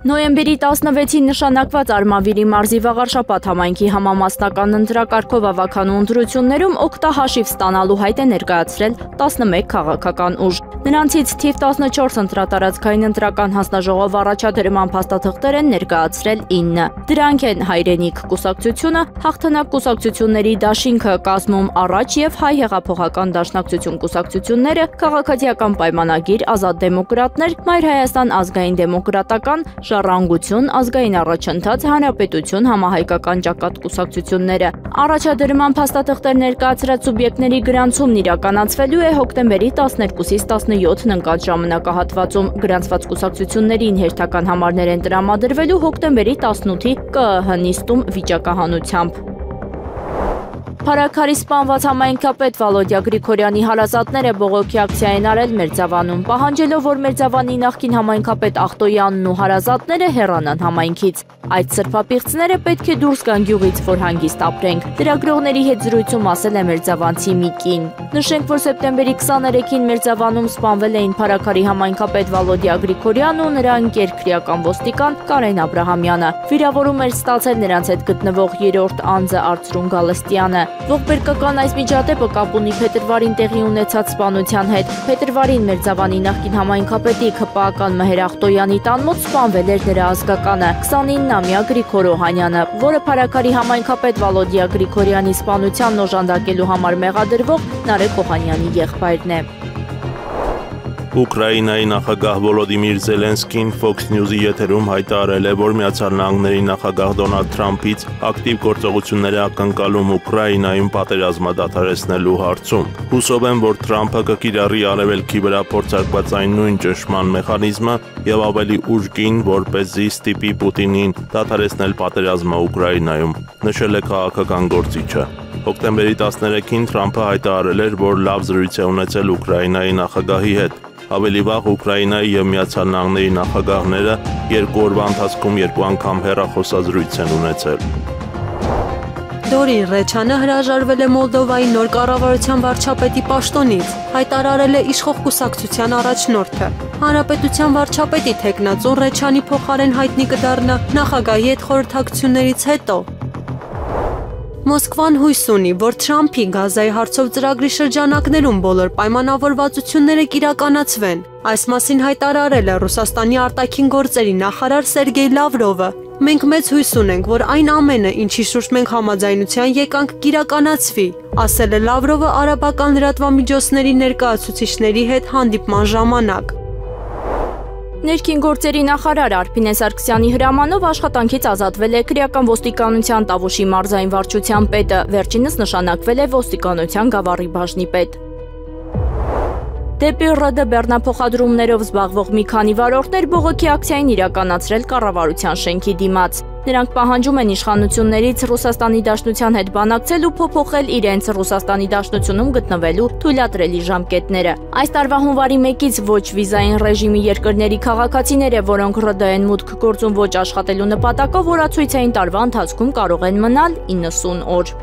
Նոյեմբերի 16-ին նշանակված Արմավիրի մարզի Վաղարշապատ համայնքի համամասնական ընտրակարգով ավականու ընտրություններում օգտահաշիվ ստանալու հայտ է ներկայացրել 11 քաղաքական ուժ։ Նրանցից թիվ 14 ընտրատարածքային ընտրական հանձնաժողով առաջադրման փաստաթղթեր են ներկայացրել 9։ Դրանք են Հայրենիք կուսակցությունը, Հաղթանակ կուսակցությունների դաշինքը կազմում Առաջ եւ Հայ հեղափոխական դաշնակցություն կուսակցությունները, Քաղաքացիական պայմանագիր, Ազատ դեմոկրատներ, Մայր Հայաստան ազգային դեմոկրատական, Ժառանգություն, ազգային առաջընթաց, Հանրապետություն, Համահայկական ճակատ կուսակցությունները։ Առաջադրման փաստաթղթեր ներկայացրած սուբյեկտների գրանցումն իրականացվելու է հոկտեմբերի 12-ից 17-ն ընկած ժամանակահատվածում։ Գրանցված կուսակցություններին հերթական համարներ են տրամադրվելու հոկտեմբերի 18-ի ԿԸՀ նիստում վիճակահանությամբ։ Փարաքարի սպանված համայնքապետ Վալոդիա Գրիգորյանի հարազատները բողոքի ակցիա են արել Մերձավանում, պահանջելով, որ Մերձավանի նախկին համայնքապետ Ախտոյանն ու հարազատները հեռանան համայնքից։ Այդ սրբապիղծները պետք է դուրս գան գյուղից, որ հանգիստ ապրենք, լրագրողների հետ զրույցում ասել է մերձավանցի մի կին։ Նշենք, որ սեպտեմբերի 23-ին Մերձավանում սպանվել էին Փարաքարի համայնքապետ Վալոդիա Գրիգորյանն ու նրա ընկեր քրեական ոստիկան Կարեն Աբրահամյանը։ Վիրավորում էր ստացել նրանց հետ գտնվող երրորդ անձը Արծրուն Գալստյանը։ Ողբերգական այս միջադեպը կապ ունի փետրվարին տեղի ունեցած սպանության հետ։ Փետրվարին Մերձավանի նախկին համայնքապետի ՔՊԱ-ական Մհեր Ախտոյանի տան մոտ սպանվել էր նրա ազգականը 29-ամյա Գրիգոր Օհանյանը, որը Փարաքարի համայնքապետ Վալոդիա Գրիգորյանի սպանությանն օժանդակելու համար մեղադրվող Նարեկ Օհանյանի եղբայրն է։ Ուկրաինայի նախագահ Վոլոդիմիր Զելենսկին Fox News-ի եթերում հայտարարել է, որ Միացյալ Նահանգների նախագահ Դոնալդ Թրամփից ակտիվ գործողություններ է ակնկալում Ուկրաինայում պատերազմը դադարեցնելու հարցում։ Հուսով եմ, որ Թրամփը կկիրառի արևելքի վրա փորձարկված այն նույն ճնշման մեխանիզմը եւ ավելի ուժգին, որպեսզի ստիպի Պուտինին դադարեցնել պատերազմը Ուկրաինայում, նշել է քաղաքական գործիչը։ Հոկտեմբերի 13-ին Թրամփը հայտարարել էր, որ լավ զրույց է ունեցել Ուկրաինայի նախագահի հետ։ Ավելի վաղ Ուկրաինայի եւ Միացյալ Նահանգների նախագահները 2 օրվա ընթացքում 2 անգամ հեռախոսազրույց են ունեցել։ Դորին Ռեչյանը հրաժարվել է Մոլդովայի նոր կառավարության վարչապետի պաշտոնից, հայտարարել է իշխող կուսակցության առաջնորդը։ Հանրապետության վարչապետի թեկնածուն Ռեչյանի փոխարեն հայտնի կդառնա նախագահի հետ խորհրդակցություններից հետո։ Մոսկվան հույս ունի, որ Թրամփի Գազայի հարցով ծրագրի շրջանակներում բոլոր պայմանավորվածությունները կիրականացվեն։ Այս մասին հայտարարել է Ռուսաստանի արտաքին գործերի նախարար Սերգեյ Լավրովը։ Մենք մեծ հույս ունենք, որ այն ամենը, ինչի շուրջ մենք համաձայնության եկանք, կիրականացվի, ասել է Լավրովը արաբական լրատվամիջոցների ներկայացուցիչների հետ հանդիպման ժամանակ։ Ներքին գործերի նախարար Արփինե Սարգսյանի հրամանով աշխատանքից ազատվել է քրեական ոստիկանության Տավուշի մարզային վարչության պետը, վերջինս նշանակվել է ոստիկանության գավառի բաժնի պետ։ Դեպի ՌԴ բեռնափոխադրումներով զբաղվող մի քանի վարորդներ բողոքի ակցիա են իրականացրել կառավարության շենքի դիմաց։ Նրանք պահանջում են իշխանություններից Ռուսաստանի Դաշնության հետ բանակցել ու փոփոխել իրենց Ռուսաստանի Դաշնությունում գտնվելու թույլատրելի ժամկետները։ Այս տարվա հունվարի 1-ից ոչ վիզային ռեժիմի երկրների քաղաքացիները, որոնք ՌԴ են մուտք գործում ոչ աշխատելու նպատակով, օրացույցային տարվա ընթացքում կարող են մնալ 90 օր։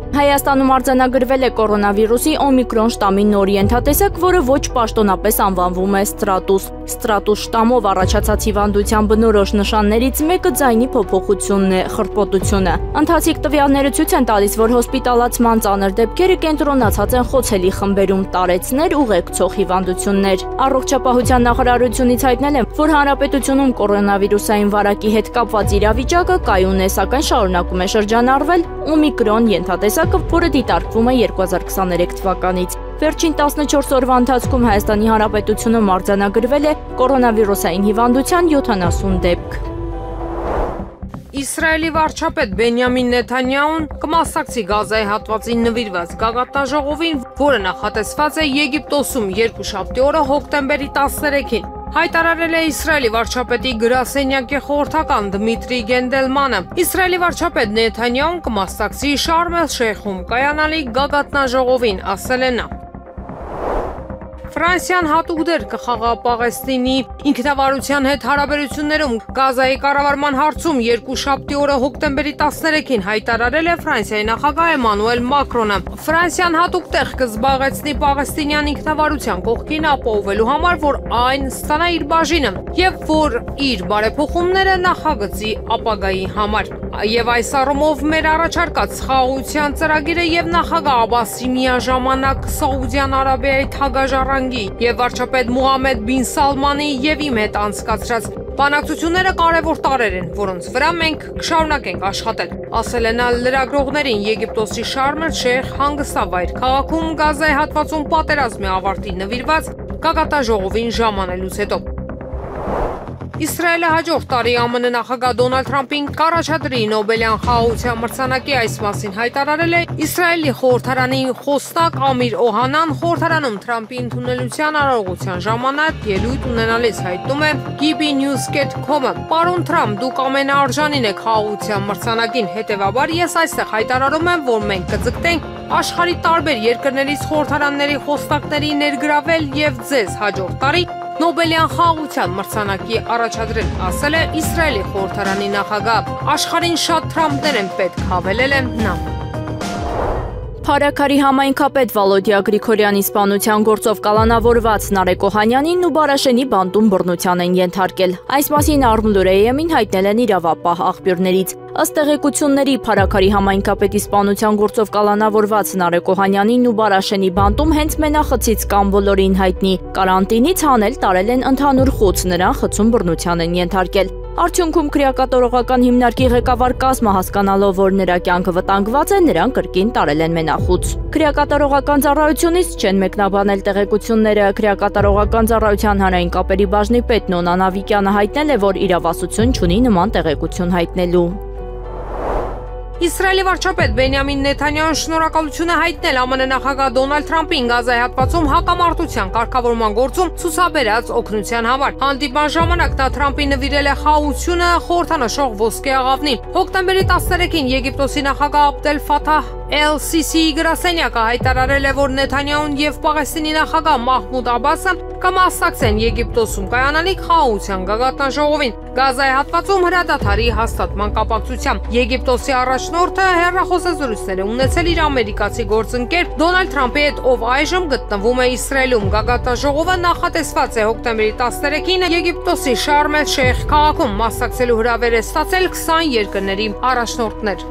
Հայաստանում արձանագրվել է կորոնավիրուսի օմիկրոն շտամի նոր ենթատեսակ, որը ոչ պաշտոնապես անվանվում է Stratus։ Stratus շտամով առաջացած հիվանդության բնորոշ նշաններից մեկը ձայնի փոփոխությունն է, խռպոտությունը։ Ընթացիկ տվյալները ցույց են տալիս, որ հոսպիտալացման ծանր դեպքերը կենտրոնացած են խոցելի խմբերում, տարեցներ, ուղեկցող հիվանդություններ։ Առողջապահության նախարարությունից հայտնել են, որ հանրապետությունում կորոնավիրուսային վարակի հետ կապված իրավիճակը կայուն է, սակայն շարունակում է շրջանառվել օմիկրոն ենթատեսակը, որը դիտարկվում է 2023 թվականից։ Վերջին 14 օրվա ընթացքում Հայաստանի Հանրապետությունում արձանագրվել է կորոնավիրուսային հիվանդության 70 դեպք։ Իսրայելի վարչապետ Բենյամին Նեթանյահուն կմասնակցի Գազայի հատվածին նվիրված գագաթնաժողովին, որը նախատեսված է Եգիպտոսում երկուշաբթի օրը հոկտեմբերի 13-ին։ Հայտարարել է Իսրայելի վարչապետի գրասենյակի խորհրդական Դմիտրի Գենդելմանը։ Իսրայելի վարչապետ Նեթանյահուն կմասնակցի Շարմ էլ Շեյխում կայանալիք գագաթնաժողովին, ասել է նա։ Ֆրանսիան հատուկ դեր կխաղա Պաղեստինի ինքնավարության հետ հարաբերություններում Գազայի կառավարման հարցում երկուշաբթի օրը հոկտեմբերի 13-ին հայտարարել է Ֆրանսիայի նախագահ Էմանուել Մակրոնը։ Ֆրանսիան հատուկ տեղ կզբաղեցնի Պաղեստինյան ինքնավարության կողքին ապահովելու համար, որ այն ստանա իր բաժինը եւ որ իր բարեփոխումները նախագծի ապագայի համար։ Եվ այս առումով մեր առաջարկած խաղաղության ծրագիրը եւ նախագահ Աբասի միաժամանակ Սաուդյան Արաբիայի թագաժառանգի եւ վարչապետ Մուհամմեդ բին Սալմանի եւ իմ հետ անցկացրած բանակցությունները կարևոր տարրեր են, որոնց վրա մենք կշարունակենք աշխատել, ասել է նա լրագրողներին Եգիպտոսի Շարմ el-Շեյխ հանգստավայր քաղաքում Գազայի հատվածում պատերազմի ավարտի նվիրված գագաթնաժողովին ժամանելուց հետո։ Իսրայելը հաջորդ տարի ԱՄՆ նախագահ Դոնալդ Թրամփին կառաջադրի Նոբելյան խաղաղության մրցանակի այս մասին հայտարարել է Իսրայելի խորհրդարանի խոսնակ Ամիր Օհանան խորհրդարանում Թրամփի ընդունելության արարողության ժամանակ ելույթ ունենալիս հայտնում է GBnews.com-ը. Պարոն Թրամփ, դուք ամենաարժանին եք խաղաղության մրցանակին, հետևաբար ես այստեղ հայտարարում եմ, որ մենք կձգտենք աշխարհի տարբեր երկրներից խորհրդարանների խոսնակների ներգրավել եւ ձեզ հաջորդ տարի Նոբելյան խաղաղության մրցանակի առաջադրել, ասել է Իսրայելի խորհրդարանի նախագահ։ Աշխարհին շատ Թրամփներ են պետք, հավելել է նա։ Փարաքարի համայնքապետ Վալոդիա Գրիգորյանի սպանության գործով կալանավորված Նարեկ Օհանյանին ու Բարաշենի բանտում բռնության են ենթարկել։ Այս մասին Արմլուրեյեմին հայտնել են իրավապահ աղբյուրներից։ Ըստ տեղեկությունների Փարաքարի համայնքապետի սպանության գործով կալանավորված Նարեկ Օհանյանին ու Բարաշենի բանտում հենց մենախցից կամ բոլորին հայտնի կարանտինից հանել տարել են ընդհանուր խոց, նրան խցում բռնության են ենթարկել։ Արդյունքում քրեակատորողական հիմնարկի ղեկավար կազմը հասկանալով, որ նրա կյանքը վտանգված է, նրան կրկին տարել են մենախուց։ Քրեակատորողական ծառայությունից չեն մեկնաբանել տեղեկությունները։ Քրեակատորողական ծառայության հանրային կապերի բաժնի պետ Նոնա Նավիկյանը հայտնել է, որ իրավասություն չունի նման տեղեկություն հայտնելու։ Իսրայելի վարչապետ Բենյամին Նեթանյահուն շնորհակալություն է հայտնել ԱՄՆ նախագահ Դոնալդ Թրամփին Գազայի հատվածում հակամարտության կարգավորման գործում ցուցաբերած օգնության համար։ Հանդիպման ժամանակ նա Թրամփի նվիրել է խաղաղությունը խորհրդանշող ոսկե աղավնին։ Հոկտեմբերի 13-ին Եգիպտոսի նախագահ Աբդել Ֆաթահ El-Sisi-ի գրասենյակը հայտարարել է, որ Նեթանյահուն եւ Պաղեստինի նախագահ Մահմուդ Աբասը կմասնակցեն Եգիպտոսում կայանալիք խաղաղության գագաթնաժողովին Գազայի հատվածում հրադադարի հաստատման կապակցությամբ։ Եգիպտոսի առաջնորդը հեռախոսազրույցներ է ունեցել իր ամերիկացի գործընկեր Դոնալդ Թրամփի հետ, ով այժմ գտնվում է Իսրայելում։ Գագաթնաժողովը նախատեսված է հոկտեմբերի 13-ին Եգիպտոսի Շարմ el-Շեյխ քաղաքում մասնակցելու հրավեր է ստացել 20 երկրների առաջնորդներ։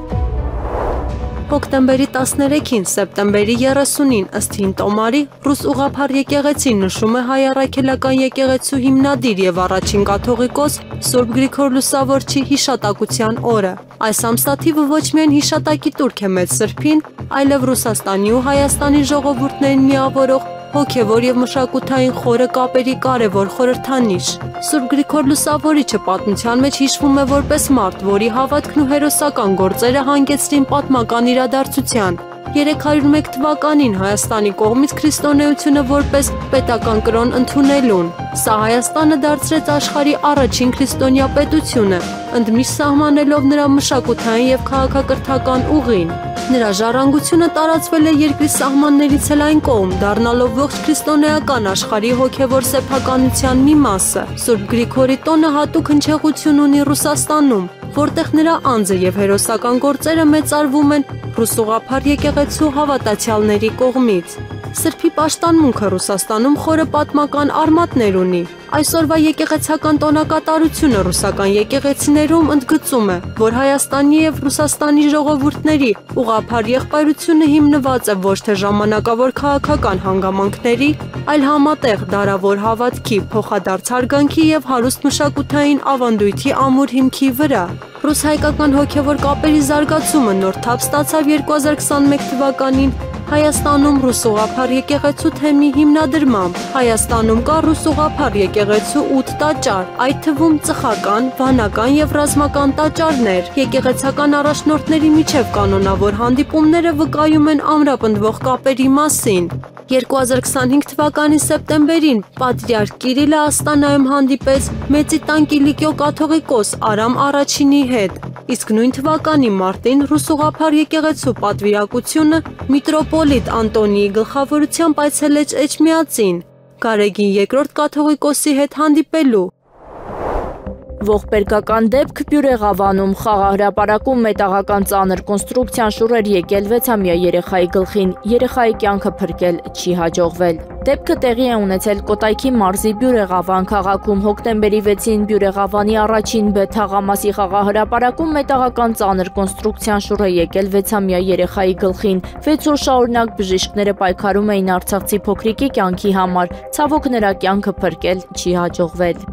Հոկտեմբերի 13-ին սեպտեմբերի 30-ին ըստ հին տոմարի ռուս ուղղափառ եկեղեցին նշում է հայ առաքելական եկեղեցու հիմնադիր եւ առաջին կաթողիկոս Սուրբ Գրիգոր Լուսավորչի հիշատակության օրը։ Այս ամսաթիվը ոչ միայն հիշատակի տուրք է մեծ սրբին, այլև Ռուսաստանի ու Հայաստանի ժողովուրդներին միավորող հոգևոր եւ մշակութային խորը կապերի կարևոր խորհրդանիշ։ Սուրբ Գրիգոր Լուսավորիչը պատմության մեջ հիշվում է որպես մարդ, որի հավատքն ու հերոսական գործերը հանգեցրին պատմական իրադարձության։ 301 թվականին Հայաստանի կողմից քրիստոնեությունը որպես պետական կրոն ընդունելուն։ Սա Հայաստանը դարձրեց աշխարհի առաջին քրիստոնյա պետությունը, ընդմիշտ սահմանելով նրա մշակութային եւ քաղաքակրթական ուղին։ Նրա ժառանգությունը տարածվել է երկրի սահմաններից էլ այն կողմ, դառնալով ողջ քրիստոնեական աշխարհի հոգևոր սեփականության մի մասը։ Սուրբ Գրիգորի տոնը հատուկ հնչեղություն ունի Ռուսաստանում, որտեղ նրա անձը եւ հերոսական գործերը մեծարվում են ռուս ուղղափառ եկեղեցու հավատացյալների կողմից։ Սրբի պաշտամունքը Ռուսաստանում խորը պատմական արմատներ ունի։ Այսօրվա եկեղեցական տոնակատարությունը ռուսական եկեղեցիներում ընդգծում է, որ Հայաստանի եւ Ռուսաստանի ժողովուրդների ուղղափառ եղբայրությունը հիմնված է ոչ թե ժամանակավոր քաղաքական հանգամանքների, այլ համատեղ դարավոր հավատքի, փոխադարձ հարգանքի եւ հարուստ մշակութային ավանդույթի ամուր հիմքի վրա։ Ռուս-հայկական հոգևոր կապերի զարգացումը նոր թափ ստացավ 2021 թվականին Հայաստանում ռուս ուղղափառ եկեղեցու թեմի հիմնադրմամբ։ Հայաստանում կա ռուս ուղղափառ եկեղեցու 8 տաճար, այդ թվում ծխական, վանական եւ ռազմական տաճարներ։ Եկեղեցական առաջնորդների միջև կանոնավոր հանդիպումները վկայում են ամրապնդվող կապերի մասին։ 2025 թվականի սեպտեմբերին Պատրիարք Կիրիլը Աստանայում հանդիպեց Մեծի տան Կիլիկիո կաթողիկոս Արամ Առաջինի հետ, իսկ նույն թվականի մարտին ռուս ուղղափառ եկեղեցու պատվիրակությունը միտրոպոլիտ Անտոնիի գլխավորությամբ այցելեց Էջմիածին։ Գարեգին երկրորդ կաթողիկոսի հետ հանդիպելու։ Ողբերգական դեպք Բյուրեղավանում խաղահրապարակում մետաղական ծանր կոնստրուկցիան շուռեր եկել 6-ամյա երեխայի գլխին, երեխայի կյանքը փրկել չի հաջողվել։ Դեպքը տեղի է ունեցել Կոտայքի մարզի Բյուրեղավան քաղաքում հոկտեմբերի 6-ին Բյուրեղավանի առաջին B թաղամասի խաղահրապարակում մետաղական ծանր կոնստրուկցիան շուռ է եկել 6-ամյա երեխայի գլխին։ 6 օր շարունակ բժիշկները պայքարում էին արցախցի փոքրիկի կյանքի համար, ցավոք նրա կյանքը փրկել չի հաջողվել։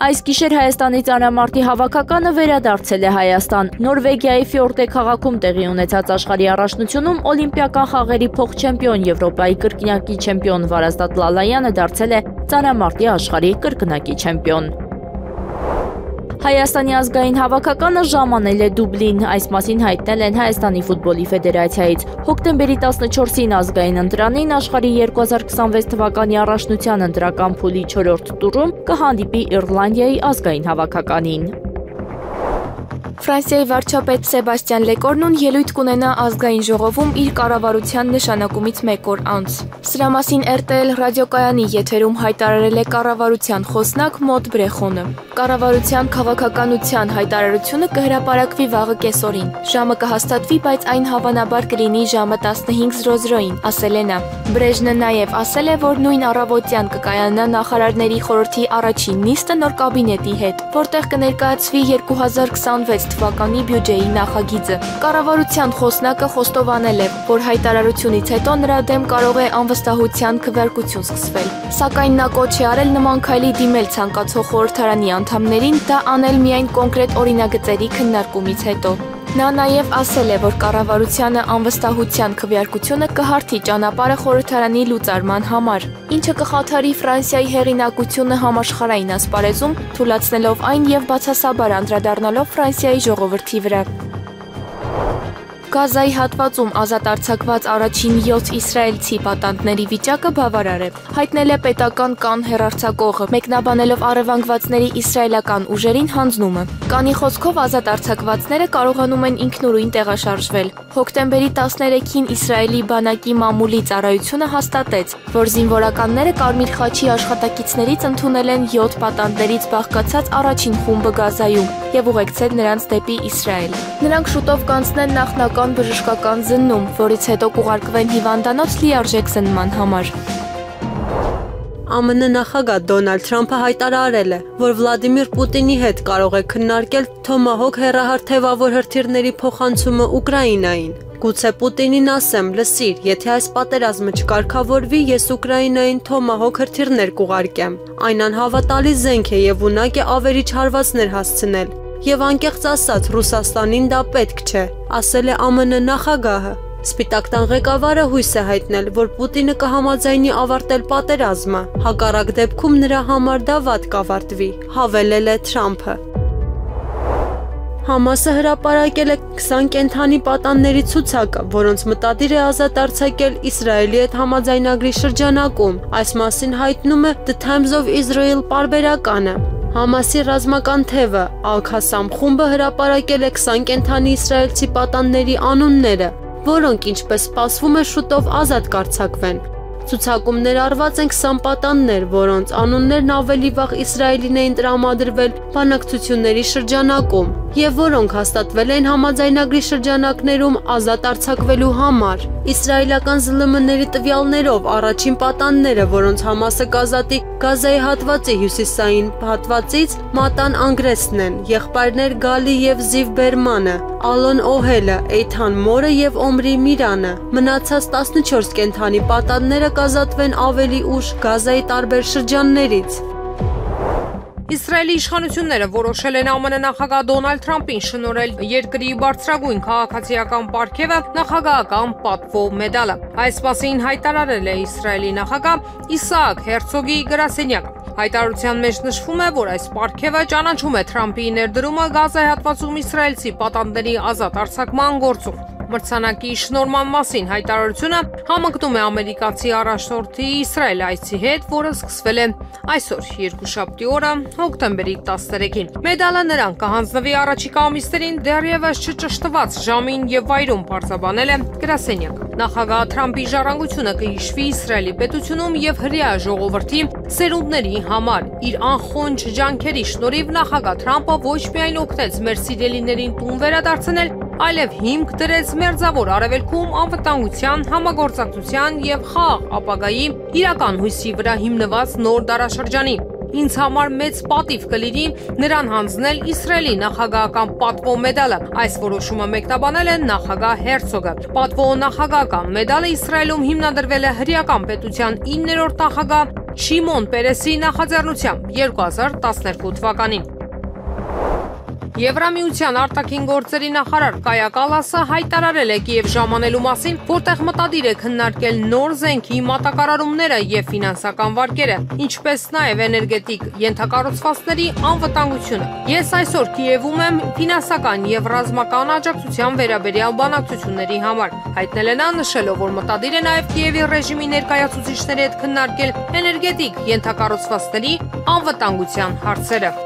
Այս գիշեր Հայաստանի ծանրամարտի հավաքականը վերադարձել է Հայաստան։ Նորվեգիայի Ֆյորդե քաղաքում տեղի ունեցած աշխարհի առաջնությունում օլիմպիական խաղերի փոխ-չեմպիոն Եվրոպայի կրկնակի չեմպիոն Վարազդատ Լալայանը դարձել է ծանրամարտի աշխարհի կրկնակի չեմպիոն։ Հայաստանի ազգային հավաքականը ժամանել է Դուբլին, այս մասին հայտնել են Հայաստանի ֆուտբոլի ֆեդերացիայից։ Հոկտեմբերի 14-ին ազգային ընտրանին աշխարհի 2026 թվականի առաջնության ընտրական փուլի 4-րդ տուրում կհանդիպի Իռլանդիայի ազգային հավաքականին։ Ֆրանսիայի վարչապետ Սեբաստիան Լեկորնուն ելույթ կունենա ազգային ժողովում իր կառավարության նշանակումից 1 օր անց։ Սրա մասին RTL ռադիոկայանի եթերում հայտարարել է կառավարության խոսնակ Մոտ Բրեխոնը։ Կառավարության քաղաքականության հայտարարությունը կհրապարակվի վաղը կեսօրին։ Ժամը կհաստատվի, բայց այն հավանաբար կլինի ժամը 15:00-ին, ասել է նա։ Բրեժնը նաև ասել է, որ նույն առավոտյան կկայանա նախարարների խորհրդի առաջին նիստը նոր կաբինետի հետ, որտեղ կներկայացվի 2026 թվականի բյուջեի նախագիծը։ Կառավարության խոսնակը խոստովանել է, որ հայտարարությունից հետո նրա դեմ կարող է անվստահության քվեարկություն սկսվել։ Սակայն նա կոչ է արել նման քայլի դիմել ցանկացող խորհրդարանի անդամներին, դա անել միայն կոնկրետ օրինագծերի քննարկումից հետո։ Նա նաև ասել է, որ կառավարությանը անվստահության քվեարկությունը կհարթի ճանապարհը խորհրդարանի լուծարման համար, ինչը կխաթարի Ֆրանսիայի հեղինակությունը համաշխարհային ասպարեզում, թույլատնելով այն եւ բացասաբար անդրադառնալով Ֆրանսիայի ժողովրդի վրա։ Գազայի հատվածում ազատ արձակված առաջին 7 իսրայելցի պատանդների վիճակը բավարար է, հայտնել է պետական կան հեռարձակողը, մեկնաբանելով առևանգվածների իսրայելական ուժերին հանձնումը։ Կանի խոսքով ազատ արձակվածները կարողանում են ինքնուրույն տեղաշարժվել։ Հոկտեմբերի 13-ին Իսրայելի բանակի մամուլի ծառայությունը հաստատեց, որ զինվորականները Կարմիր խաչի աշխատակիցներից ընդունել են 7 պատանդներից բաղկացած առաջին խումբը Գազայում եւ ուղեկցել նրանց դեպի Իսրայել։ Նրանք շուտով կանցնեն նախնական բժշկական զննում, որից հետո կուղարկվեն հիվանդանոց լիարժեք զննման համար։ ԱՄՆ նախագահ Դոնալդ Թրամփը հայտարարել է, որ Վլադիմիր Պուտինի հետ կարող է քննարկել Թոմահոկ հեռահար թևավոր հրթիռների փոխանցումը Ուկրաինային։ Գուցե Պուտինին ասեմ, լսիր, եթե այս պատերազմը չկարգավորվի, ես Ուկրաինային Թոմահոկ հրթիռներ կուղարկեմ։ Այն անհավատալի զենք է եւ ունակ է ավերիչ հարվածներ հասցնել։ Եվ անկեղծ ասած, Ռուսաստանին դա պետք չէ, ասել է ԱՄՆ նախագահը։ Սպիտակ տան ղեկավարը հույս է հայտնել, որ Պուտինը կհամաձայնի ավարտել պատերազմը, հակառակ դեպքում նրա համար դա վատ կավարտվի, հավելել է Թրամփը։ Համասը հրապարակել է 20 կենդանի պատանների ցուցակը, որոնց մտադիր է ազատ արձակել Իսրայելի հետ համաձայնագրի շրջանակում։ Այս մասին հայտնում է The Times of Israel պարբերականը։ Համասի ռազմական թևը Ալ-Քասամ խումբը հրապարակել է 20 կենդանի իսրայելցի պատանների անունները, որոնք ինչպես սպասվում է շուտով ազատ կարձակվեն։ Ցուցակում ներառված են 20 պատաններ, որոնց անուններն ավելի վաղ Իսրայելին էին տրամադրվել բանակցությունների շրջանակում եւ որոնք հաստատվել են համաձայնագրի շրջանակներում ազատ արձակվելու համար։ Իսրայելական ԶԼՄ-ների տվյալներով առաջին պատանները, որոնց Համասը կազատի Գազայի հատվածի հյուսիսային հատվածից, Մատան Անգրեսն են, եղբայրներ Գալի եւ Զիվ Բերմանը, Ալոն Օհելը, Էյթան Մորը եւ Օմրի Միրանը։ Մնացած 14 կենդանի պատանները կազատվեն ավելի ուշ Գազայի տարբեր շրջաններից։ Իսրայելի իշխանությունները որոշել են ԱՄՆ նախագահ Դոնալդ Թրամփին շնորհել երկրի բարձրագույն քաղաքացիական պարգևը նախագահական պատվո մեդալը։ Այս մասին հայտարարել է Իսրայելի նախագահ Իսահակ Հերցոգի գրասենյակը։ Հայտարարության մեջ նշվում է, որ այս պարգևը ճանաչում է Թրամփի ներդրումը Գազայի հատվածում իսրայելցի պատանդների ազատ արձակման գործում։ Մրցանակի շնորհման մասին հայտարարությունը համընկնում է ամերիկացի առաջնորդի Իսրայել այցի հետ, որը սկսվել է այսօր երկուշաբթի օրը հոկտեմբերի 13-ին։ Մեդալը նրան կհանձնվի առաջիկա ամիսներին դեռևս չճշտված ժամին եւ վայրում պարզաբանել է գրասենյակը։ Նախագահ Թրամփի ժառանգությունը կհիշվի Իսրայելի պետությունում եւ հրեա ժողովրդի սերունդների համար։ Իր անխոնջ ջանքերի շնորհիվ նախագահ Թրամփը ոչ միայն օգնեց մեր սիրելիներին տուն վերադարձնել, այլև հիմք դրեց մերձավոր արևելքում անվտանգության, համագործակցության եւ խաղաղ ապագայի իրական հույսի վրա հիմնված նոր դարաշրջանի։ Ինձ համար մեծ պատիվ կլինի նրան հանձնել Իսրայելի նախագահական պատվո մեդալը։ Այս որոշումը մեկնաբանել է նախագահ Հերցոգը։ Պատվո նախագահական մեդալը Իսրայելում հիմնադրվել է հրեական պետության 9-րդ նախագահ Շիմոն Պերեսի նախաձեռնությամբ 2012 թվականին։ Եվրամիության արտաքին գործերի նախարար Կայա Կալասը հայտարարել է Կիև ժամանելու մասին, որտեղ մտադիր է քննարկել նոր զենքի մատակարարումները եւ ֆինանսական վարկերը, ինչպես նաեւ էներգետիկ ենթակառուցվածքների անվտանգությունը։ Ես այսօր Կիևում եմ ֆինանսական եւ ռազմական աջակցության վերաբերյալ բանակցությունների համար, հայտնել է նա, նշելով, որ մտադիր է նաեւ Կիևի ռեժիմի ներկայացուցիչների հետ քննարկել էներգետիկ ենթակառուցվածքների անվտանգության հարցերը։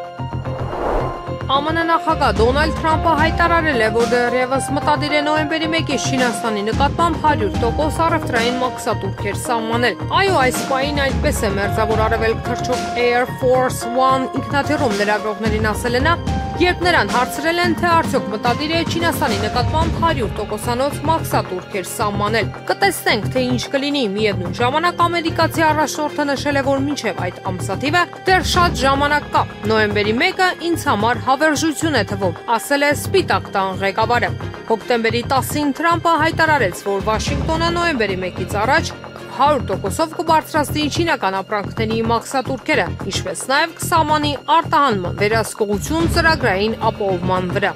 ԱՄՆ նախագահ Դոնալդ Թրամփը հայտարարել է, որ դեռևս մտադիր է նոյեմբերի 1-ից Չինաստանի նկատմամբ 100% առևտրային մաքսատուրքեր սահմանել։ Այո, այս պահին այդպես է, մերձավոր արևելք թռչող Air Force One ինքնաթիռում լրագրողներին ասել է նա, երբ նրան հարցրել են, թե արդյոք մտադիր է Չինաստանի նկատմամբ 100%-անոց մաքսատուրքեր սահմանել։ Կտեսնենք, թե ինչ կլինի։ Միևնույն ժամանակ ամերիկացի առաջնորդը նշել է, որ մինչև այդ ամսաթիվը դեռ շատ ժամանակ կա։ Նոյեմբերի 1-ը ինձ համար հավերժություն է թվում, ասել է Սպիտակ տան ղեկավարը։ Հոկտեմբերի 10-ին Թրամփը հայտարարեց, որ Վաշինգտոնը նոյեմբերի 1-ից առաջ 100%-ով կբարձրացնի չինական ապրանքների մաքսատուրքերը, ինչպես նաև կսահմանի արտահանման վերահսկողություն ծրագրային ապահովման վրա։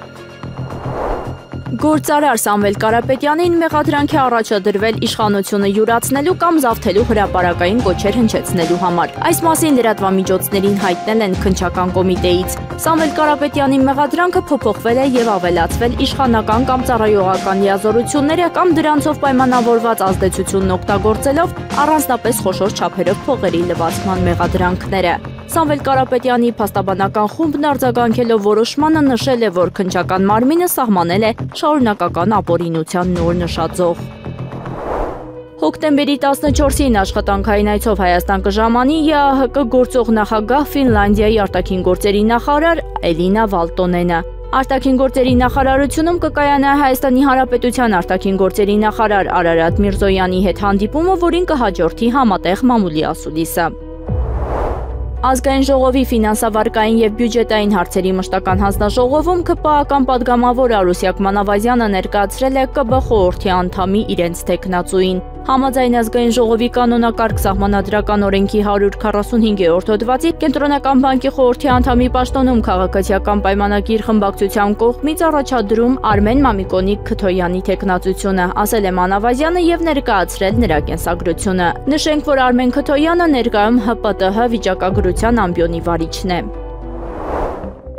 Գործարար Սամվել Կարապետյանին մեղադրանք է առաջադրվել իշխանությունը յուրացնելու կամ զավթելու հրապարակային կոչեր հնչեցնելու համար։ Այս մասին լրատվամիջոցներին հայտնել են քննչական կոմիտեից։ Սամվել Կարապետյանի մեղադրանքը փոփոխվել է եւ ավելացվել իշխանական կամ ծառայողական լիազորությունները կամ դրանցով պայմանավորված ազդեցությունն օգտագործելով առանձնապես խոշոր չափերով փողերի լվացման մեղադրանքները։ Սամվել Կարապետյանի փաստաբանական խումբն արձագանքելով որոշմանը նշել է, որ քննչական մարմինը սահմանել է շարունակական ապօրինության նոր նշաձող։ Հոկտեմբերի 14-ին աշխատանքային այցով Հայաստան կժամանի ԵԱՀԿ գործող նախագահ Ֆինլանդիայի արտաքին գործերի նախարար Էլինա Վալտոնենը։ Արտաքին գործերի նախարարությունում կկայանա Հայաստանի Հանրապետության արտաքին գործերի նախարար Արարատ Միրզոյանի հետ հանդիպումը, որին կհաջորդի համատեղ մամուլի ասուլիսը։ Ազգային ժողովի ֆինանսավարկային եւ բյուջետային հարցերի մշտական հանձնաժողովում ԿՊԱ-ական падգամավոր Արուսյակ Մանավազյանը ներկայացրել է ԿԲ խորհրդի անդամի իրենց թեկնածուին։ Համաձայն ազգային ժողովի կանոնակարգ սահմանադրական օրենքի 145-րդ հոդվածի Կենտրոնական բանկի խորհրդի անդամի պաշտոնում քաղաքացիական պայմանագիր խմբակցության կողմից առաջադրում Արմեն Մամիկոնի Քթոյանի թեկնածությունը, ասել է Մանավազյանը եւ ներկայացրել նրա կենսագրությունը։ Նշենք, որ Արմեն Քթոյանը ներկայում ՀՊՏՀ վիճակագրության ամբիոնի վարիչն է։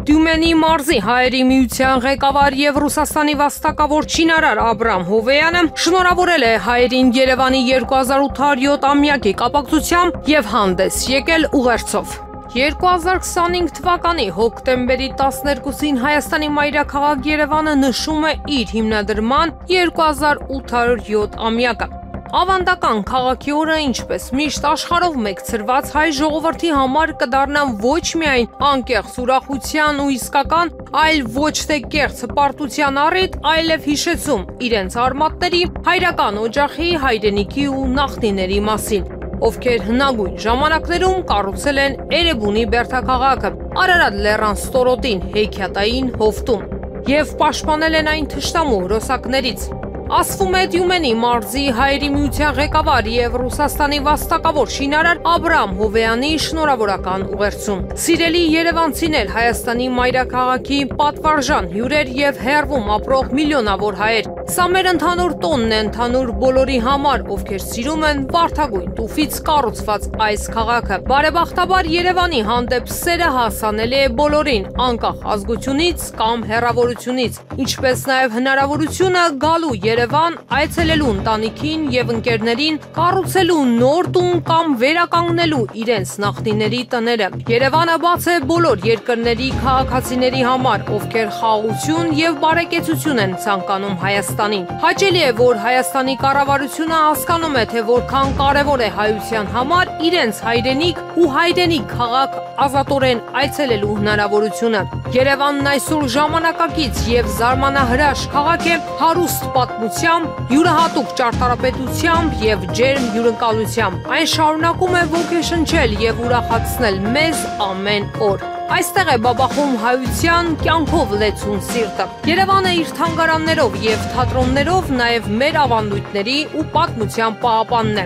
Դյումենի մարզի հայերի միության ղեկավար եւ Ռուսաստանի վաստակավոր շինարար Աբրամ Հովեյանը շնորհավորել է հայերին Երևանի 2807-ամյակի կապակցությամբ եւ հանդես եկել ուղերձով։ 2025 թվականի հոկտեմբերի 12-ին Հայաստանի մայրաքաղաք Երևանը նշում է իր հիմնադրման 2807-ամյակը։ Ավանդական քաղաքի օրը, ինչպես միշտ աշխարհով մեկցրված հայ ժողովրդի համար կդառնան ոչ միայն անկեղծ ուրախության ու իսկական, այլ ոչ թե կեղծ հպարտության առիթ, այլև հիշեցում իրենց արմատների, հայրական օջախի, հայրենիքի ու նախնիների մասին, ովքեր հնագույն ժամանակներում կառուցել են Էրեբունի բերդաքաղաքը, Արարատ լեռան ստորոտին, հեքիաթային հովտում եւ պաշտպանել են այն թշնամու հրոսակներից։ Ասվում է Դյումենի մարզի հայերի միության ղեկավար եւ Ռուսաստանի վաստակավոր շինարար Աբրամ Հովեյանի շնորհավորական ուղերձում։ Սիրելի երևանցիներ, Հայաստանի մայրաքաղաքի պատվարժան հյուրեր եւ հեռվում ապրող միլիոնավոր հայեր, Սա մեր ընդհանուր տոնն է, ընդհանուր բոլորի համար, ովքեր սիրում են վարդագույն տուֆից կառուցված այս քաղաքը։ Բարեբախտաբար Երևանի հանդեպ սերը հասանելի է բոլորին, անկախ ազգությունից կամ հեռավորությունից, ինչպես նաև հնարավորությունը գալու Երևան, այցելելու ընտանիքին եւ ընկերներին, կառուցելու նոր տուն կամ վերականգնելու իրենց նախնիների տները։ Երևանը բաց է բոլոր երկրների քաղաքացիների համար, ովքեր խաղաղություն եւ բարեկեցություն են ցանկանում Հայաստանին։ Հաճելի է, որ Հայաստանի կառավարությունը հասկանում է, թե որքան կարևոր է հայության համար իրենց հայրենիք ու հայրենիք քաղաք ազատորեն այցելելու հնարավորությունը։ Երևանն այսօր ժամանակակից եւ զարմանահրաշ քաղաք է, հարուստ պատմությամբ, յուրահատուկ ճարտարապետությամբ եւ ջերմ հյուրընկալությամբ։ Այն շարունակում է ոգեշնչել եւ ուրախացնել մեզ ամեն օր։ Այստեղ է բաբախում հայության կյանքով լեցուն սիրտը։ Երևանը իր թանգարաններով եւ թատրոններով նաեւ մեր ավանդույթների ու պատմության պահապանն է։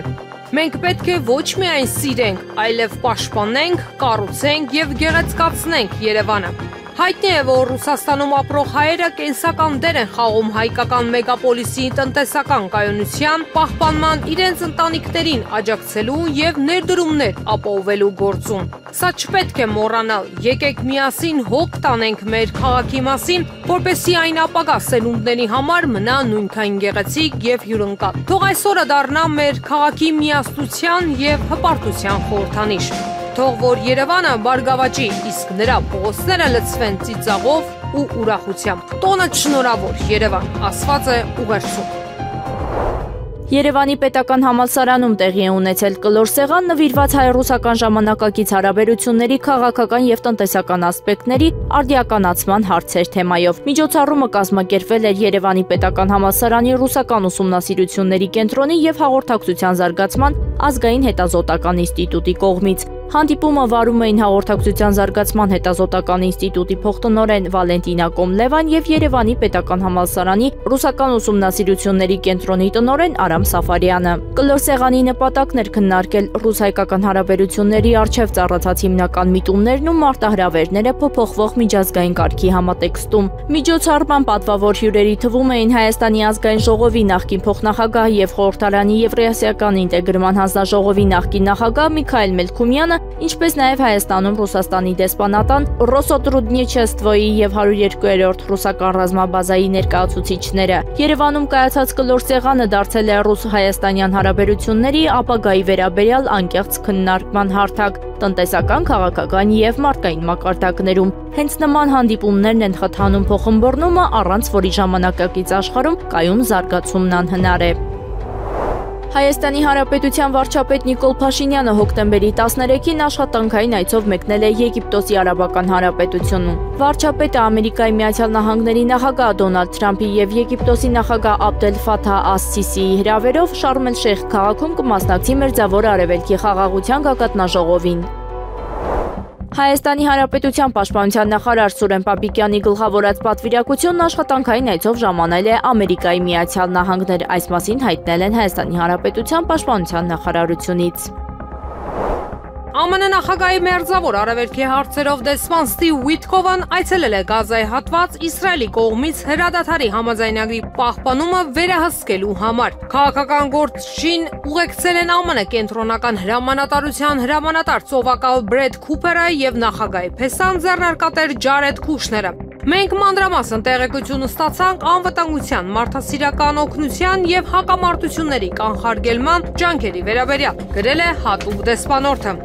Մենք պետք է ոչ միայն սիրենք, այլև պաշտպանենք, կառուցենք եւ գեղեցկացնենք Երևանը։ Հայտնի է, որ Ռուսաստանում ապրող հայերը կենսական դեր են խաղում հայկական մեգապոլիսի տնտեսական կայունության, պահպանման, իրենց ընտանիքներին աջակցելու եւ ներդրումներ ապահովելու գործում։ Սա չպետք է մոռանալ, եկեք միասին հոգ տանենք մեր քաղաքի մասին, որպեսզի այն ապագա սերունդների համար մնա նույնքան գեղեցիկ եւ հյուրընկալ։ Թող այսօրը դառնա մեր քաղաքի միասնության եւ հպարտության խորհրդանիշ։ Թող որ Երևանը բարգավաճի, իսկ նրա փողոցները լցվեն ծիծաղով ու ուրախությամբ։ Տոնը շնորհավոր Երևան, ասված է ուղերձում։ Երևանի պետական համալսարանում տեղի է ունեցել կլոր սեղան նվիրված հայ-ռուսական ժամանակակից հարաբերությունների քաղաքական եւ տնտեսական ասպեկտների արդիականացման հարցեր թեմայով։ Միջոցառումը կազմակերպվել էր Երևանի պետական համալսարանի ռուսական ուսումնասիրությունների կենտրոնի եւ հաղորդակցության զարգացման ազգային հետազոտական ինստիտուտի կողմից։ Հանդիպումը վարում էին հաղորդակցության զարգացման հետազոտական ինստիտուտի փոխտնօրեն Վալենտինա Կոմլևան եւ Երևանի պետական համալսարանի ռուսական ուսումնասիրությունների կենտրոնի տնօրեն Արամ Սաֆարյանը։ Կլոր սեղանի նպատակն էր քննարկել ռուս-հայկական հարաբերությունների առջև ծառացած հիմնական միտումներն ու մարտահրավերները փոփոխվող միջազգային կարգի համատեքստում։ Միջոցառման պատվավոր հյուրերի թվում էին Հայաստանի ազգային ժողովի նախկին փոխնախագահ եւ խորհրդարանի Եվրասիական ինտեգրման հանձնաժողովի նախկին նախագահ Միքայել Մելքումյանը, ինչպես նաև Հայաստանում Ռուսաստանի դեսպանատան Ռոսոտրուդնիչեստվոյի եւ 102-րդ ռուսական ռազմաբազայի ներկայացուցիչները։ Երևանում կայացած կլոր սեղանը դարձել է ռուս-հայաստանյան հարաբերությունների ապագայի վերաբերյալ անկեղծ քննարկման հարթակ տնտեսական, քաղաքական եւ մարդկային մակարդակներում։ Հենց նման հանդիպումներն են խթանում փոխըմբռնումը, առանց որի ժամանակակից աշխարհում կայուն զարգացումն անհնար է։ Հայաստանի Հանրապետության վարչապետ Նիկոլ Փաշինյանը հոկտեմբերի 13-ին աշխատանքային այցով մեկնել է Եգիպտոսի Արաբական Հանրապետությունում։ Վարչապետը Ամերիկայի Միացյալ Նահանգների նախագահ Դոնալդ Թրամփի եւ Եգիպտոսի նախագահ Աբդել Ֆաթահ Աս-Սիսիի հրավերով Շարմ էլ-Շեյխ քաղաքում կմասնակցի Մերձավոր Արևելքի խաղաղության գագաթնաժողովին։ Հայաստանի Հանրապետության պաշտպանության նախարար Սուրեն Պապիկյանի գլխավորած պատվիրակությունն աշխատանքային այցով ժամանել է Ամերիկայի Միացյալ Նահանգներ, այս մասին հայտնել են Հայաստանի Հանրապետության պաշտպանության նախարարությունից։ ԱՄՆ նախագահի Մերձավոր Արևելքի հարցերով դեսպան Ստիվ Ուիթկովան այցելել է Գազայի հատված Իսրայելի կողմից հրադադարի համաձայնագրի պահպանումը վերահսկելու համար։ Քաղաքական գործչին ուղեկցել են ԱՄՆ կենտրոնական հրամանատարության հրամանատար ծովակալ Բրեդ Քուփերը եւ նախագահի փեսան ձեռնարկատեր Ջարեդ Քուշները։ Մենք մանրամասն տեղեկություն ստացանք անվտանգության, մարդասիրական օգնության եւ հակամարտությունների կանխարգելման ջանքերի վերաբերյալ, գրել է հատուկ դեսպանորդը։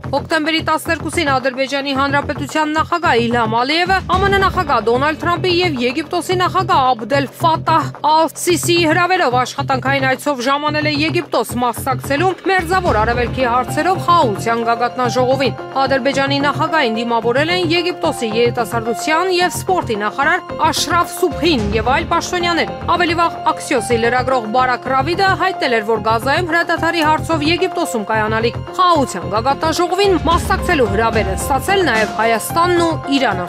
Հոկտեմբերի 12-ին Ադրբեջանի Հանրապետության նախագահ Իլհամ Ալիևը ԱՄՆ նախագահ Դոնալդ Թրամփի եւ Եգիպտոսի նախագահ Աբդել Ֆաթահ Ալ-Սիսիի հրավերով աշխատանքային այցով ժամանել է Եգիպտոս մասնակցելու Մերձավոր Արևելքի հարցերով խաղաղության գագաթնաժողովին։ Ադրբեջանի նախագահին դիմավորել են Եգիպտոսի երիտասարդության եւ սպորտի նախարար Աշրաֆ Սուբհին եւ այլ պաշտոնյաներ։ Ավելի վաղ Axios-ի լրագրող Բարակ Ռավիդը հայտնել էր, որ Գազայում հրադադարի հարցով Եգիպտոսում կայանալիք խաղաղության գագաթնաժողովին մասնակցելու հրավեր են ստացել նաև Հայաստանն ու Իրանը։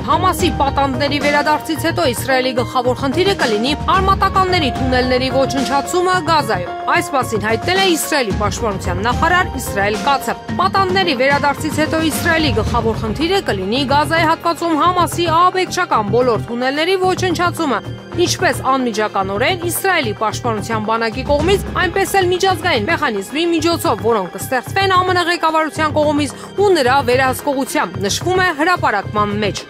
Համասի պատանդների վերադարձից հետո Իսրայելի գլխավոր խնդիրը կլինի արմատականների թունելների ոչնչացումը Գազայում։ Այս մասին հայտնել է Իսրայելի պաշտպանության նախարար Իսրայել Կացը։ Պատանդների վերադարձից հետո Իսրայելի գլխավոր խնդիրը կլինի Գազայի հատվածում Համասի ահաբեկչական բոլոր թունելների ոչնչացումը, ինչպես անմիջականորեն Իսրայելի պաշտպանության բանակի կողմից, այնպես էլ միջազգային մեխանիզմի միջոցով, որոնք կստեղծվեն ԱՄՆ ղեկավարության կողմից ու նրա վերահսկողությամբ, նշվում է հրապարակման մեջ։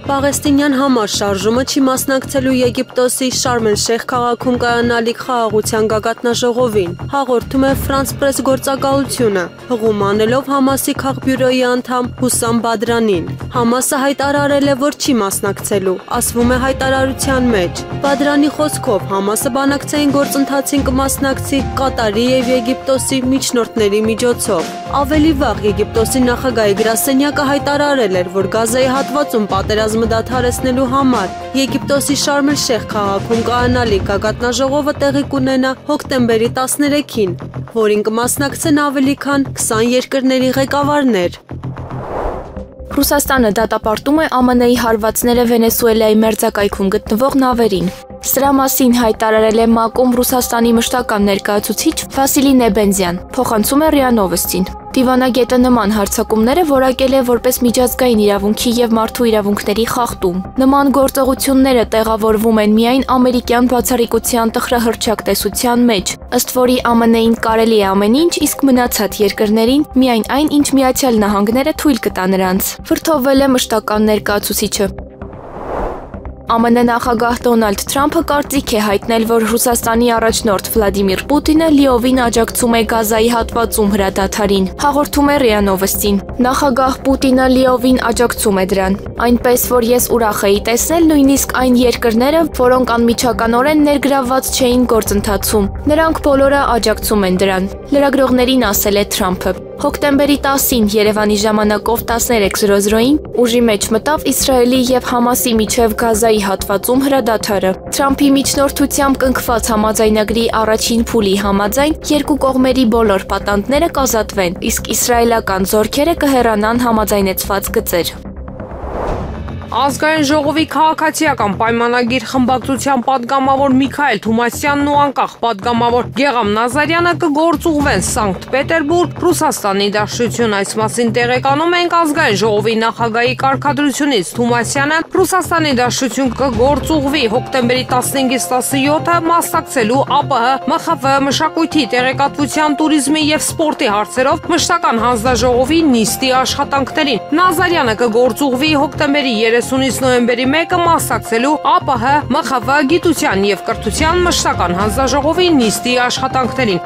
Պաղեստինյան համաշարժումը չի մասնակցելու Եգիպտոսի Շարմ էլ-Շեյխ քաղաքում կայանալիք խաղաղության գագաթնաժողովին, հաղորդում է Ֆրանս պրես գործակալությունը, հղում անելով Համասի քաղբյուրոյի անդամ Հուսամ Բադրանին։ Համասը հայտարարել է, որ չի մասնակցելու, ասվում է հայտարարության մեջ։ Բադրանի խոսքով Համասը բանակցային գործընթացին կմասնակցի Կատարի և Եգիպտոսի միջնորդների միջոցով։ Ավելի վաղ Եգիպտոսի նախագահի գրասենյակը հայտարարել էր, որ Գազայի հատվածում պատերազմը դադարեցնելու համար Եգիպտոսի Շարմ էլ-Շեյխ քաղաքում կայանալիք գագաթնաժողովը տեղի կունենա հոկտեմբերի 13-ին, որին կմասնակցեն ավելի քան 20 երկրների ղեկավարներ։ Ռուսաստանը դատապարտում է ԱՄՆ-ի հարվածները Վենեսուելայի մերձակայքում գտնվող նավերին։ Սրա մասին հայտարարել է ՄԱԿ-ում Ռուսաստանի մշտական ներկայացուցիչ Վասիլի Նեբենզյան, փոխանցում է ՌԻԱ Նովոստին։ Դիվանագետը նման հարձակումները որակել է որպես միջազգային իրավունքի և մարդու իրավունքների խախտում։ Նման գործողությունները տեղավորվում են միայն ամերիկյան բացառիկության տխրահռչակ տեսության մեջ, ըստ որի ԱՄՆ-ին կարելի է ամեն ինչ, իսկ մնացած երկրներին միայն այն, ինչ Միացյալ Նահանգները թույլ կտա նրանց, վրդովվել է մշտական ներկայացուցիչը։ ԱՄՆ նախագահ Դոնալդ Թրամփը կարծիք է հայտնել, որ Ռուսաստանի առաջնորդ Վլադիմիր Պուտինը լիովին աջակցում է Գազայի հատվածում հրադադարին, հաղորդում է ՌԻԱ Նովոստին։ Նախագահ Պուտինը լիովին աջակցում է դրան, այնպես որ ես ուրախ էի տեսնել նույնիսկ այն երկրները, որոնք անմիջականորեն ներգրավված չէին գործընթացում։ Նրանք բոլորը աջակցում են դրան, լրագրողներին ասել է Թրամփը։ Հոկտեմբերի 10-ին Երևանի ժամանակով 13:00-ին ուժի մեջ մտավ Իսրայելի և Համասի միջև Գազայի հատվածում հրադադարը։ Թրամփի միջնորդությամբ կնքված համաձայնագրի առաջին փուլի համաձայն երկու կողմերի բոլոր պատանդները կազատվեն, իսկ իսրայելական զորքերը կհեռանան համաձայնեցված գծեր։ Ազգային ժողովի քաղաքացիական պայմանագիր խմբակցության պատգամավոր Միքայել Թումասյանն ու անկախ պատգամավոր Գեգամ Նազարյանը կգործուղվեն Սանկտ Պետերբուրգ, Ռուսաստանի Դաշնություն։ Այս մասին տեղեկանում ենք Ազգային ժողովի նախագահի կարգադրությունից։ Թումասյանը Ռուսաստանի Դաշնություն կգործուղվի հոկտեմբերի 15-ից 17-ը մասնակցելու ԱՊՀ ՄԽՎ մշակույթի, տեղեկատվության, տուրիզմի և սպորտի հարցերով մշտական հանձնաժողովի նիստի աշխատանքներին։ Նազարյանը կգործուղվի հոկտեմբերի 30-ից նոյեմբերի 1-ը մասնակցելու ԱՊՀ ՄԽՎ գիտության և կրթության մշտական հանձնաժողովի նիստի աշխատանքներին։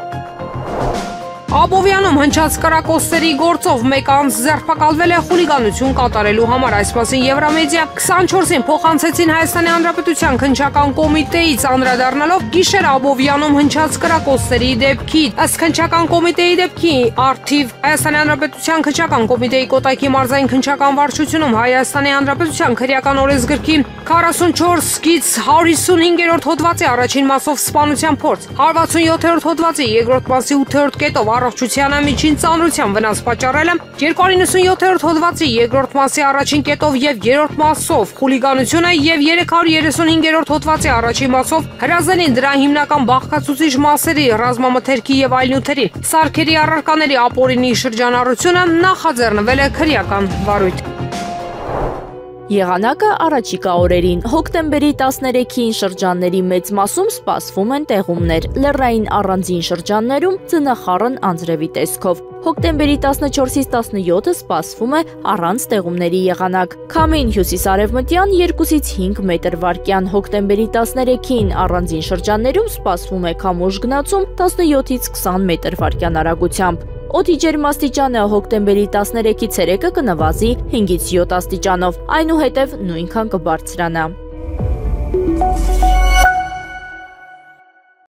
Աբովյանում հնչած կրակոցների գործով մեկ անձ ձերբակալվել է խուլիգանություն կատարելու համար։ Այս մասին Եվրամեդիա 24-ին փոխանցեցին Հայաստանի Հանրապետության քննչական կոմիտեից, անդրադառնալով գիշեր Աբովյանում հնչած կրակոցների դեպքի։ Ըստ քննչական կոմիտեի դեպքի արդիվ Հայաստանի Հանրապետության քննչական կոմիտեի Կոտայքի մարզային քննչական վարչությունում Հայաստանի Հանրապետության քրեական օրենսգրքի 44-155-րդ հոդվածի առաջին մասով սպանության փորձ, 167-րդ հոդվածի երկրորդ մասի 8-րդ կետով առողջությանը միջին ծանրության վնաս պատճառելը, 297-րդ հոդվածի երկրորդ մասի առաջին կետով և երրորդ մասով խուլիգանությունը և 335-րդ հոդվածի առաջին մասով հրազենին դրա հիմնական բաղկացուցիչ մասերի, ռազմամթերքի և այլ նյութերի, սարքերի առարկաների ապօրինի շրջանառությունը նախաձեռնվել է քրեական վարույթ։ Եղանակը առաջիկա օրերին հոկտեմբերի 13-ին շրջանների մեծ մասում սպասվում են տեղումներ, լեռնային առանձին շրջաններում ձնախառն անձրևի տեսքով։ Հոկտեմբերի 14-ից 17-ը սպասվում է առանց տեղումների եղանակ։ Քամին հյուսիսարևմտյան 2-ից 5 մետր վարկյան։ Հոկտեմբերի 13-ին առանձին շրջաններում սպասվում է քամուշ գնացում 17-ից 20 մետր վարկյան արագությամբ։ Օդի ջերմաստիճանը հոկտեմբերի 13-ի ցերեկը կնվազի 5-ից 7 աստիճանով, այնուհետև նույնքան կբարձրանա։